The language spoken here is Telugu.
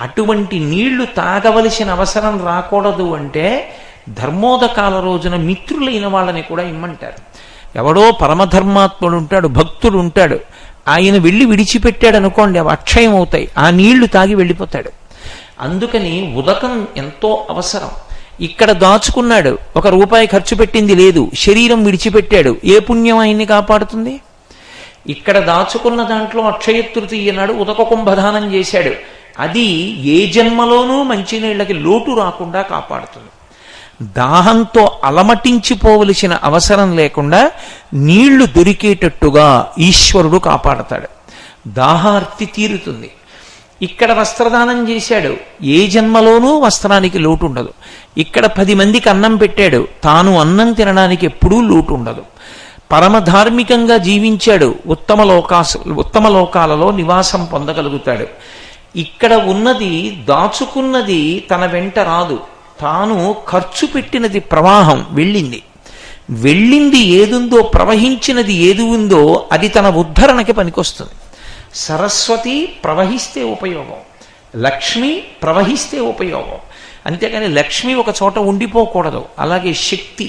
అటువంటి నీళ్లు తాగవలసిన అవసరం రాకూడదు అంటే ధర్మోదకాల రోజున మిత్రులైన వాళ్ళని కూడా ఇమ్మంటారు. ఎవడో పరమధర్మాత్ముడు ఉంటాడు, భక్తుడు ఉంటాడు, ఆయన వెళ్ళి విడిచిపెట్టాడు అనుకోండి, అవి అక్షయం అవుతాయి, ఆ నీళ్లు తాగి వెళ్ళిపోతాడు. అందుకని ఉదకం ఎంతో అవసరం. ఇక్కడ దాచుకున్నాడు, ₹1 ఖర్చు పెట్టింది లేదు, శరీరం విడిచిపెట్టాడు, ఏ పుణ్యం ఆయన్ని కాపాడుతుంది? ఇక్కడ దాచుకున్న దాంట్లో అక్షయ తృతీయ నాడు ఉదక కుంభదానం చేశాడు, అది ఏ జన్మలోనూ మంచినీళ్ళకి లోటు రాకుండా కాపాడుతుంది. దాహంతో అలమటించిపోవలసిన అవసరం లేకుండా నీళ్లు దొరికేటట్టుగా ఈశ్వరుడు కాపాడతాడు. దాహార్తి తీరుతుంది. ఇక్కడ వస్త్రదానం చేశాడు, ఏ జన్మలోనూ వస్త్రానికి లోటు ఉండదు. ఇక్కడ 10 మందికి అన్నం పెట్టాడు, తాను అన్నం తినడానికి ఎప్పుడూ లోటు ఉండదు. పరమధార్మికంగా జీవించాడు, ఉత్తమ లోకాలలో నివాసం పొందగలుగుతాడు. ఇక్కడ ఉన్నది దాచుకున్నది తన వెంట రాదు, తాను ఖర్చు పెట్టినది ప్రవాహం వెళ్ళింది ఏదుందో, ప్రవహించినది ఏది ఉందో అది తన ఉద్ధరణకి పనికొస్తుంది. సరస్వతి ప్రవహిస్తే ఉపయోగం, లక్ష్మి ప్రవహిస్తే ఉపయోగం. అంతేకాని లక్ష్మి ఒక చోట ఉండిపోకూడదు. అలాగే శక్తి